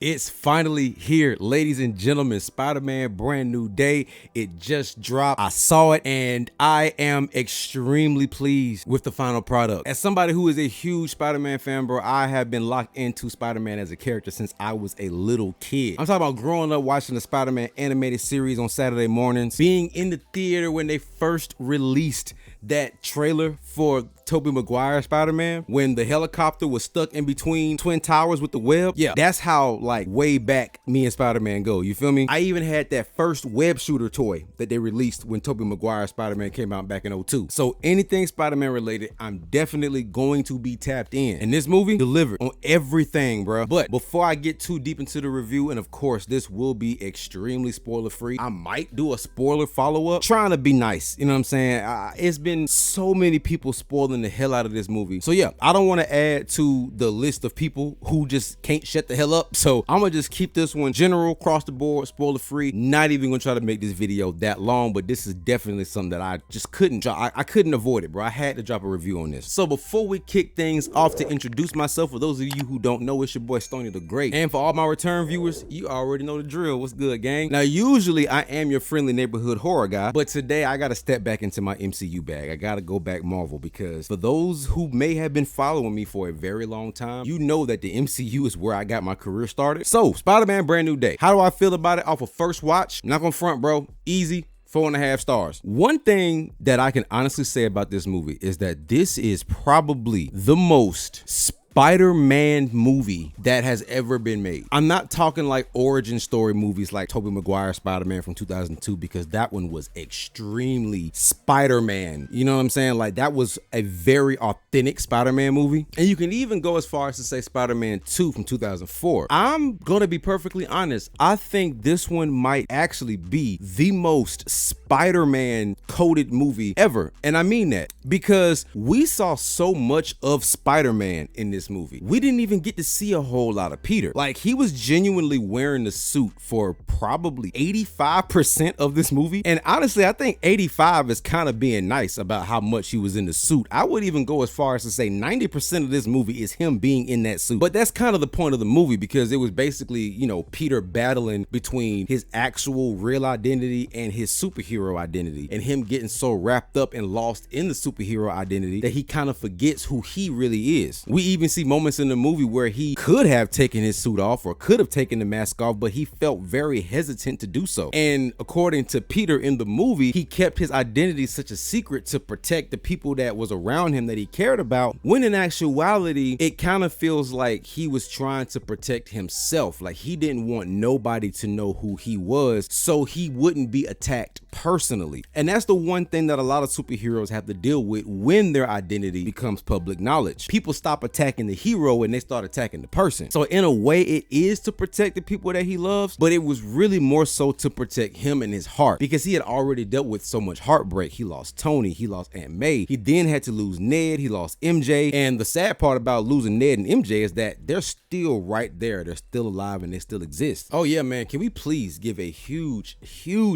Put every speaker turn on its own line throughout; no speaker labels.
It's finally here, ladies and gentlemen. Spider-Man brand new day. It just dropped. I saw it and I am extremely pleased with the final product. As somebody who is a huge Spider-Man fan, bro, I have been locked into Spider-Man as a character since I was a little kid. I'm talking about growing up watching the Spider-Man animated series on Saturday mornings, being in the theater when they first released that trailer for Tobey Maguire Spider-Man when the helicopter was stuck in between Twin Towers with the web. Yeah, that's how like way back me and Spider-Man go. You feel me? I even had that first web shooter toy that they released when Tobey Maguire Spider-Man came out back in 2002. So anything Spider-Man related, I'm definitely going to be tapped in. And this movie delivered on everything, bro. But before I get too deep into the review, and of course this will be extremely spoiler free, I might do a spoiler follow-up, trying to be nice. You know what I'm saying? It's been so many people spoiling the hell out of this movie. So yeah, I don't want to add to the list of people who just can't shut the hell up. So I'm gonna just keep this one general, across the board, spoiler free. Not even gonna try to make this video that long, but this is definitely something that I just couldn't drop. I couldn't avoid it, bro. I had to drop a review on this. So before we kick things off, to introduce myself, for those of you who don't know, it's your boy Stoney the Great. And for all my return viewers, you already know the drill. What's good, gang? Now, usually I am your friendly neighborhood horror guy, but today I gotta step back into my MCU bag. I gotta go back Marvel, because for those who may have been following me for a very long time, you know that the MCU is where I got my career started. So Spider-Man brand new day. How do I feel about it off of first watch? Not gonna front, bro. Easy. 4.5 stars. One thing that I can honestly say about this movie is that this is probably the most Spider-Man movie that has ever been made. I'm not talking like origin story movies like Tobey Maguire Spider-Man from 2002, because that one was extremely Spider-Man. You know what I'm saying? Like, that was a very authentic Spider-Man movie. And you can even go as far as to say Spider-Man 2 from 2004. I'm gonna be perfectly honest. I think this one might actually be the most Spider-Man coded movie ever. And I mean that because we saw so much of Spider-Man in this movie. We didn't even get to see a whole lot of Peter. Like, he was genuinely wearing the suit for probably 85% of this movie. And honestly, I think 85 is kind of being nice about how much he was in the suit. I would even go as far as to say 90% of this movie is him being in that suit. But that's kind of the point of the movie, because it was basically, you know, Peter battling between his actual real identity and his superhero identity, and him getting so wrapped up and lost in the superhero identity that he kind of forgets who he really is. We even see moments in the movie where he could have taken his suit off or could have taken the mask off, but he felt very hesitant to do so. And according to Peter in the movie, he kept his identity such a secret to protect the people that was around him that he cared about, when in actuality, it kind of feels like he was trying to protect himself. Like, he didn't want nobody to know who he was, so he wouldn't be attacked personally. And that's the one thing that a lot of superheroes have to deal with when their identity becomes public knowledge. People stop attacking the hero and they start attacking the person. So in a way, it is to protect the people that he loves, but it was really more so to protect him and his heart, because he had already dealt with so much heartbreak. He lost Tony, he lost Aunt May, he then had to lose Ned, he lost MJ. And the sad part about losing Ned and MJ is that they're still right there. They're still alive and they still exist. Oh yeah, man, can we please give a huge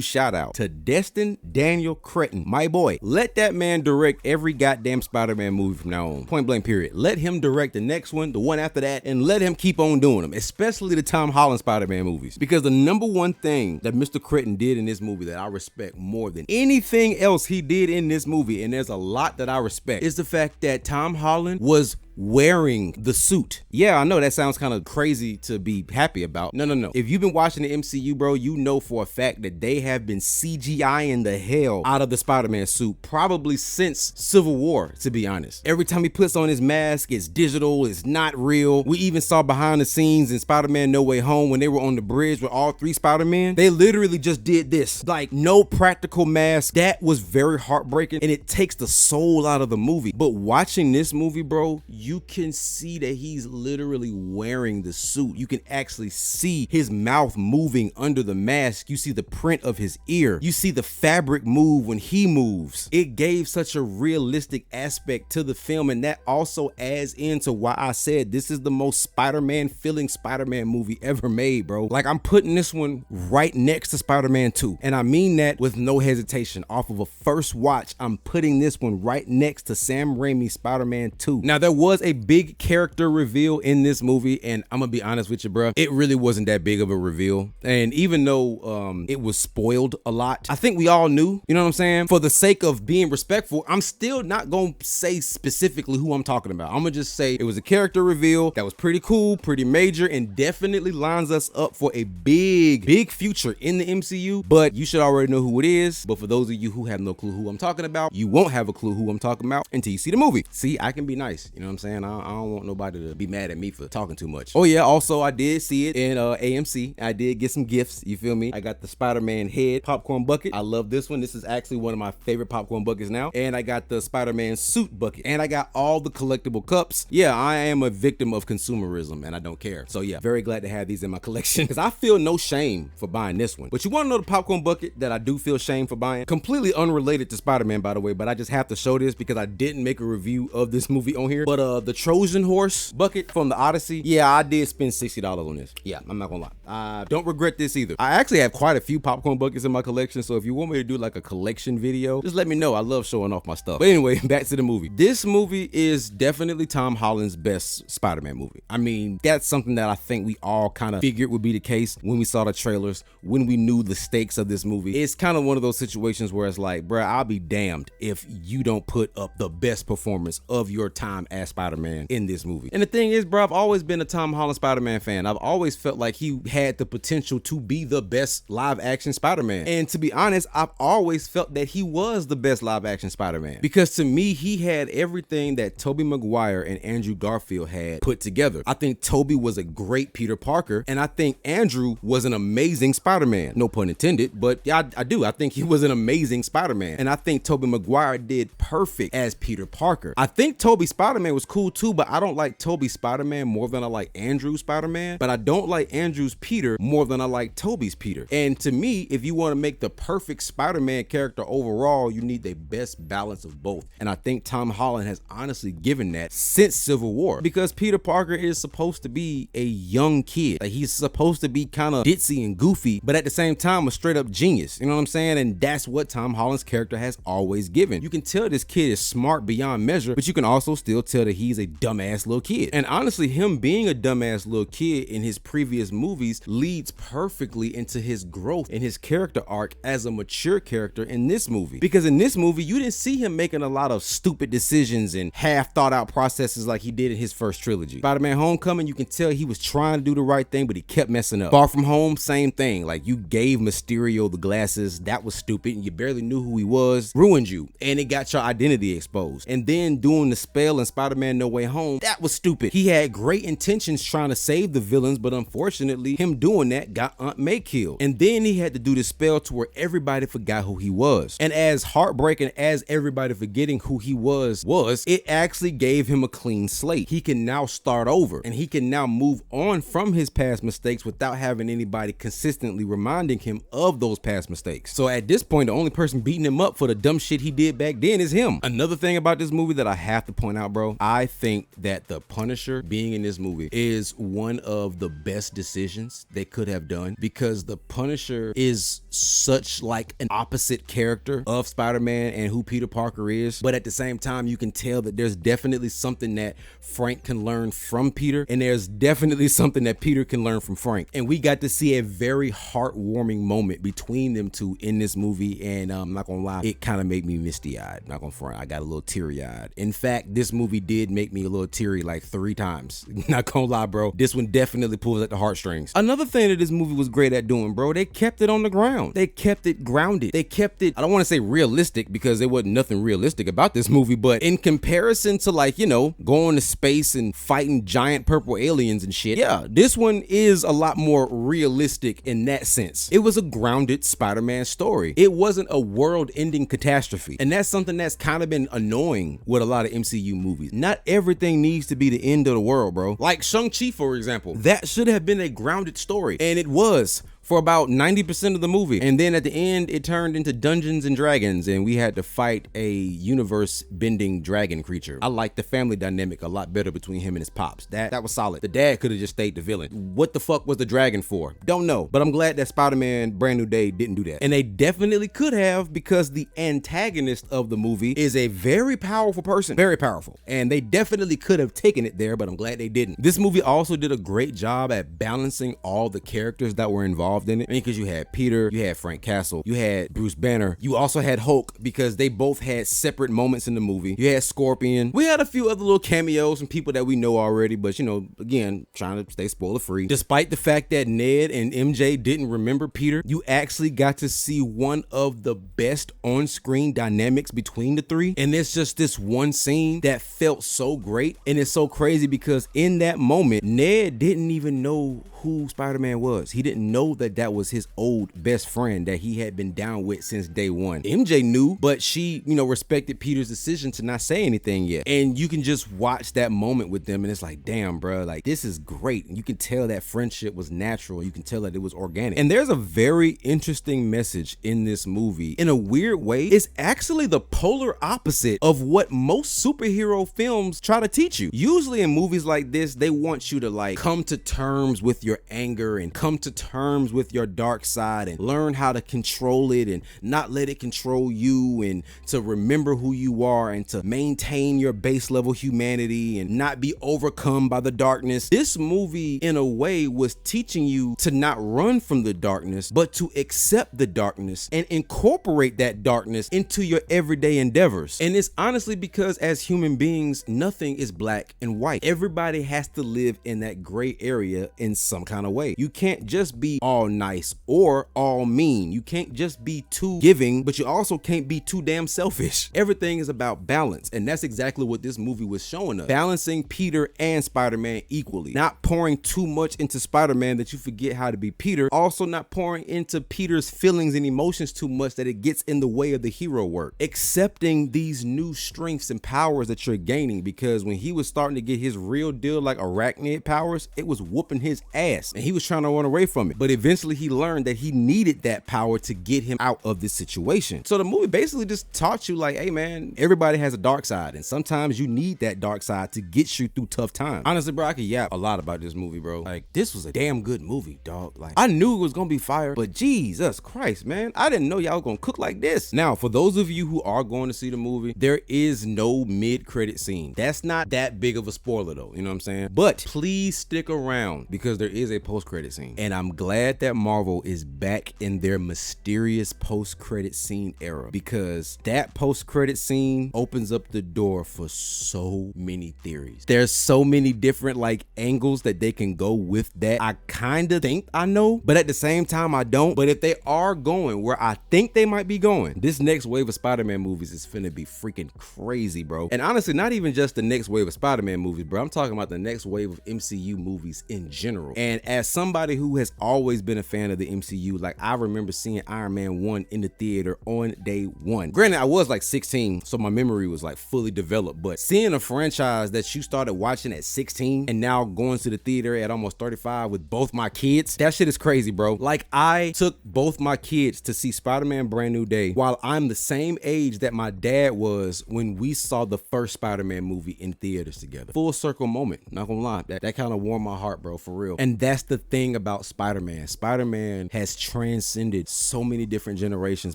shout out to Destin Daniel Cretton, my boy. Let that man direct every goddamn Spider-Man movie from now on. Point blank period. Let him direct the next one, the one after that, and let him keep on doing them, especially the Tom Holland Spider-Man movies. Because the number one thing that Mr. Cretton did in this movie that I respect more than anything else he did in this movie, and there's a lot that I respect, is the fact that Tom Holland was wearing the suit. Yeah, I know that sounds kind of crazy to be happy about. No. If you've been watching the MCU, bro, you know for a fact that they have been CGIing the hell out of the Spider-Man suit probably since Civil War, to be honest. Every time he puts on his mask, it's digital, it's not real. We even saw behind the scenes in Spider-Man No Way Home when they were on the bridge with all three Spider-Men. They literally just did this. Like, no practical mask. That was very heartbreaking, and it takes the soul out of the movie. But watching this movie, bro, you can see that he's literally wearing the suit. You can actually see his mouth moving under the mask. You see the print of his ear. You see the fabric move when he moves. It gave such a realistic aspect to the film, and that also adds into why I said this is the most Spider-Man feeling Spider-Man movie ever made, bro. Like, I'm putting this one right next to Spider-Man 2, and I mean that with no hesitation. Off of a first watch, I'm putting this one right next to Sam Raimi's Spider-Man 2. Now, there was was a big character reveal in this movie, and I'm gonna be honest with you, bro, it really wasn't that big of a reveal. And even though it was spoiled a lot, I think we all knew, you know what I'm saying? For the sake of being respectful, I'm still not gonna say specifically who I'm talking about. I'm gonna just say it was a character reveal that was pretty cool, pretty major, and definitely lines us up for a big future in the MCU. But you should already know who it is. But for those of you who have no clue who I'm talking about, you won't have a clue who I'm talking about until you see the movie. See, I can be nice, you know what I'm saying? I don't want nobody to be mad at me for talking too much. Oh yeah, also I did see it in AMC. I did get some gifts, you feel me? I got the Spider-Man head popcorn bucket. I love this one. This is actually one of my favorite popcorn buckets now. And I got the Spider-Man suit bucket. And I got all the collectible cups. Yeah, I am a victim of consumerism and I don't care. So yeah, very glad to have these in my collection because I feel no shame for buying this one. But you want to know the popcorn bucket that I do feel shame for buying? Completely unrelated to Spider-Man, by the way, but I just have to show this because I didn't make a review of this movie on here. But the Trojan horse bucket from the Odyssey, yeah, I did spend $60 on this. Yeah, I'm not gonna lie. I don't regret this either. I actually have quite a few popcorn buckets in my collection, so if you want me to do like a collection video, just let me know. I love showing off my stuff. But anyway, back to the movie. This movie is definitely Tom Holland's best Spider-Man movie. I mean, that's something that I think we all kind of figured would be the case when we saw the trailers, when we knew the stakes of this movie. It's kind of one of those situations where it's like, bruh, I'll be damned if you don't put up the best performance of your time as Spider-Man in this movie. And the thing is, bro, I've always been a Tom Holland Spider-Man fan. I've always felt like he had the potential to be the best live action Spider-Man. And to be honest, I've always felt that he was the best live action Spider-Man because to me, he had everything that Tobey Maguire and Andrew Garfield had put together. I think Tobey was a great Peter Parker and I think Andrew was an amazing Spider-Man. No pun intended, but yeah, I do. I think he was an amazing Spider-Man. And I think Tobey Maguire did perfect as Peter Parker. I think Tobey Spider-Man was cool too, but I don't like Tobey Spider-Man more than I like Andrew Spider-Man, but I don't like Andrew's Peter more than I like Tobey's Peter. And to me, if you want to make the perfect Spider-Man character overall, you need the best balance of both. And I think Tom Holland has honestly given that since Civil War because Peter Parker is supposed to be a young kid. Like he's supposed to be kind of ditzy and goofy, but at the same time, a straight up genius. You know what I'm saying? And that's what Tom Holland's character has always given. You can tell this kid is smart beyond measure, but you can also still tell that he's a dumbass little kid. And honestly, him being a dumbass little kid in his previous movies leads perfectly into his growth and his character arc as a mature character in this movie. Because in this movie, you didn't see him making a lot of stupid decisions and half thought out processes like he did in his first trilogy. Spider-Man Homecoming, you can tell he was trying to do the right thing, but he kept messing up. Far From Home, same thing. Like you gave Mysterio the glasses, that was stupid, and you barely knew who he was, ruined you, and it got your identity exposed. And then doing the spell in Spider-Man No Way Home, that was stupid. He had great intentions trying to save the villains, but unfortunately, him doing that got Aunt May killed. And then he had to do the spell to where everybody forgot who he was. And as heartbreaking as everybody forgetting who he was, it actually gave him a clean slate. He can now start over, and he can now move on from his past mistakes without having anybody consistently reminding him of those past mistakes. So at this point, the only person beating him up for the dumb shit he did back then is him. Another thing about this movie that I have to point out, bro, I think that the Punisher being in this movie is one of the best decisions they could have done because the Punisher is such like an opposite character of Spider-Man and who Peter Parker is. But at the same time, you can tell that there's definitely something that Frank can learn from Peter, and there's definitely something that Peter can learn from Frank. And we got to see a very heartwarming moment between them two in this movie, and I'm not gonna lie, it kind of made me misty-eyed. Not gonna front, I got a little teary-eyed. In fact, this movie did make me a little teary like 3 times. Not gonna lie, bro, this one definitely pulls at the heartstrings. Another thing that this movie was great at doing, bro, they kept it on the ground. They kept it grounded. They kept it, I don't want to say realistic because there wasn't nothing realistic about this movie, but in comparison to like, you know, going to space and fighting giant purple aliens and shit, yeah, this one is a lot more realistic in that sense. It was a grounded Spider-Man story. It wasn't a world-ending catastrophe. And that's something that's kind of been annoying with a lot of MCU movies. Not everything needs to be the end of the world, bro. Like Shang-Chi, for example. That should have been a grounded story. And it was for about 90% of the movie. And then at the end, it turned into Dungeons and Dragons, and we had to fight a universe-bending dragon creature. I like the family dynamic a lot better between him and his pops. That was solid. The dad could have just stayed the villain. What the fuck was the dragon for? Don't know. But I'm glad that Spider-Man Brand New Day didn't do that. And they definitely could have, because the antagonist of the movie is a very powerful person. Very powerful. And they definitely could have taken it there, but I'm glad they didn't. This movie also did a great job at balancing all the characters that were involved in it. I mean, because you had Peter, you had Frank Castle, you had Bruce Banner, you also had Hulk, because they both had separate moments in the movie. You had Scorpion. We had a few other little cameos from people that we know already, but you know, again, trying to stay spoiler free. Despite the fact that Ned and MJ didn't remember Peter, you actually got to see one of the best on-screen dynamics between the three. And it's just this one scene that felt so great. And it's so crazy because in that moment, Ned didn't even know who Spider-Man was. He didn't know that that was his old best friend that he had been down with since day one. MJ knew, but she, you know, respected Peter's decision to not say anything yet. And you can just watch that moment with them, and it's like, damn, bro, like this is great. And you can tell that friendship was natural. You can tell that it was organic. And there's a very interesting message in this movie. In a weird way, it's actually the polar opposite of what most superhero films try to teach you. Usually in movies like this, they want you to like come to terms with your anger and come to terms with your dark side and learn how to control it and not let it control you, and to remember who you are and to maintain your base level humanity and not be overcome by the darkness. This movie in a way was teaching you to not run from the darkness, but to accept the darkness and incorporate that darkness into your everyday endeavors. And it's honestly because as human beings, nothing is black and white. Everybody has to live in that gray area in some kind of way. You can't just be all nice or all mean. You can't just be too giving, but you also can't be too damn selfish. Everything is about balance, and that's exactly what this movie was showing us. Balancing Peter and Spider-Man equally. Not pouring too much into Spider-Man that you forget how to be Peter. Also not pouring into Peter's feelings and emotions too much that it gets in the way of the hero work. Accepting these new strengths and powers that you're gaining, because when he was starting to get his real deal like arachnid powers, it was whooping his ass and he was trying to run away from it. But eventually he learned that he needed that power to get him out of this situation. So the movie basically just taught you like, hey man, everybody has a dark side, and sometimes you need that dark side to get you through tough times. Honestly, bro, I could yap a lot about this movie, bro. Like, this was a damn good movie, dog. Like, I knew it was gonna be fire, but Jesus Christ, man, I didn't know y'all was gonna cook like this. Now, for those of you who are going to see the movie, there is no mid-credit scene. That's not that big of a spoiler though, you know what I'm saying? But please stick around because there is a post-credit scene. And I'm glad that Marvel is back in their mysterious post-credit scene era, because that post-credit scene opens up the door for so many theories. There's so many different like angles that they can go with that. I kind of think I know, but at the same time I don't. But if they are going where I think they might be going, this next wave of Spider-Man movies is finna be freaking crazy, bro. And honestly, not even just the next wave of Spider-Man movies, bro. I'm talking about the next wave of MCU movies in general. And as somebody who has always been a fan of the MCU, like I remember seeing Iron Man 1 in the theater on day one. Granted, I was like 16, so my memory was like fully developed, but seeing a franchise that you started watching at 16 and now going to the theater at almost 35 with both my kids, that shit is crazy, bro. Like, I took both my kids to see Spider-Man Brand New Day while I'm the same age that my dad was when we saw the first Spider-Man movie in theaters together. Full circle moment, not gonna lie. That kind of warmed my heart, bro, for real. And that's the thing about Spider-Man. Spider-Man has transcended so many different generations,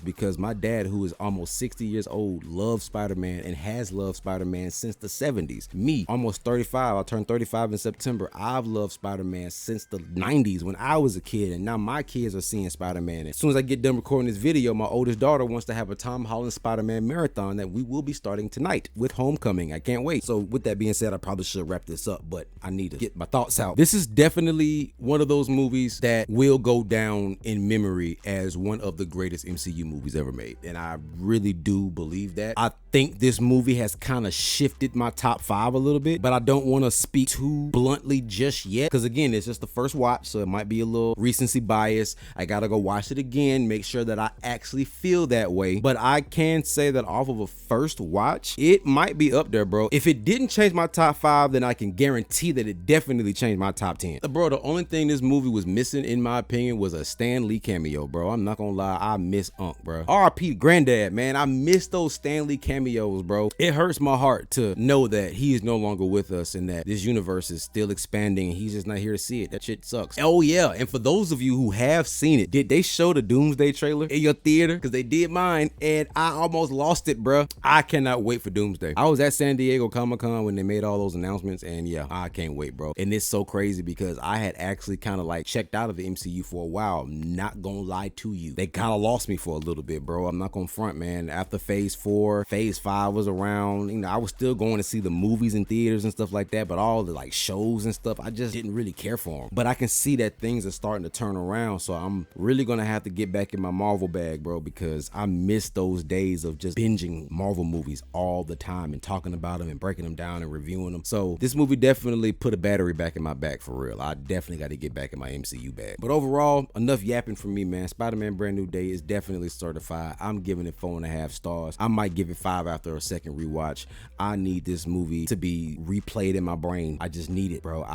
because my dad, who is almost 60 years old, loves Spider-Man and has loved Spider-Man since the 70s. Me, almost 35, I'll turn 35 in September. I've loved Spider-Man since the 90s when I was a kid, and now my kids are seeing Spider-Man. As soon as I get done recording this video, my oldest daughter wants to have a Tom Holland Spider-Man marathon that we will be starting tonight with Homecoming. I can't wait. So with that being said, I probably should wrap this up, but I need to get my thoughts out. This is definitely one of those movies that will go down in memory as one of the greatest MCU movies ever made, and I really do believe that. I think this movie has kind of shifted my top 5 a little bit, but I don't want to speak too bluntly just yet, because again, it's just the first watch, so it might be a little recency bias. I gotta go watch it again, make sure that I actually feel that way. But I can say that off of a first watch, it might be up there, bro. If it didn't change my top 5, then I can guarantee that it definitely changed my top 10. Bro, the only thing this movie was missing, in my opinion, was a Stan Lee cameo, bro. I'm not gonna lie, I miss Unc, bro. R.I.P. Granddad, man. I miss those Stan Lee cameos, bro. It hurts my heart to know that he is no longer with us and that this universe is still expanding and he's just not here to see it. That shit sucks. Oh yeah, and for those of you who have seen it, did they show the Doomsday trailer in your theater? Because they did mine, and I almost lost it, bro. I cannot wait for Doomsday. I was at San Diego Comic-Con when they made all those announcements, and yeah, I can't wait, bro. And it's so crazy because I had actually kind of like checked out of the MCU for a while. I'm not gonna lie to you. They kind of lost me for a little bit, bro. I'm not gonna front, man. After phase 4, phase 5 was around, you know, I was still going to see the movies in theaters and stuff like that, but all the like shows and stuff, I just didn't really care for them. But I can see that things are starting to turn around, so I'm really gonna have to get back in my Marvel bag, bro, because I miss those days of just binging Marvel movies all the time and talking about them and breaking them down and reviewing them. So this movie definitely put a battery back in my back for real. I definitely got to get back in my MCU bag. But overall, enough yapping from me, man. Spider-Man Brand New Day is definitely certified. I'm giving it 4.5 stars. I might give it 5 after a second rewatch. I need this movie to be replayed in my brain. I just need it, bro.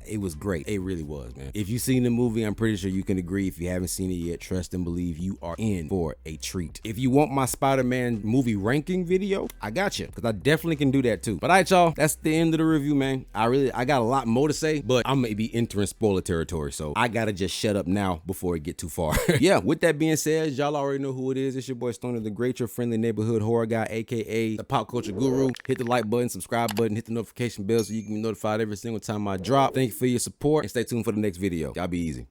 It was great. It really was, man. If you've seen the movie, I'm pretty sure you can agree. If you haven't seen it yet, trust and believe you are in for a treat. If you want my Spider-Man movie ranking video, I got you, because I definitely can do that too. But all right, y'all, that's the end of the review, man. I got a lot more to say, but I may be entering spoiler territory, so I gotta just shut up now before it get too far. Yeah, with that being said, y'all already know who it is. It's your boy Stoney the Great, your friendly neighborhood horror guy, aka the pop culture guru. Hit the like button, subscribe button, hit the notification bell so you can be notified every single time I drop. Thank you for your support and stay tuned for the next video. Y'all be easy.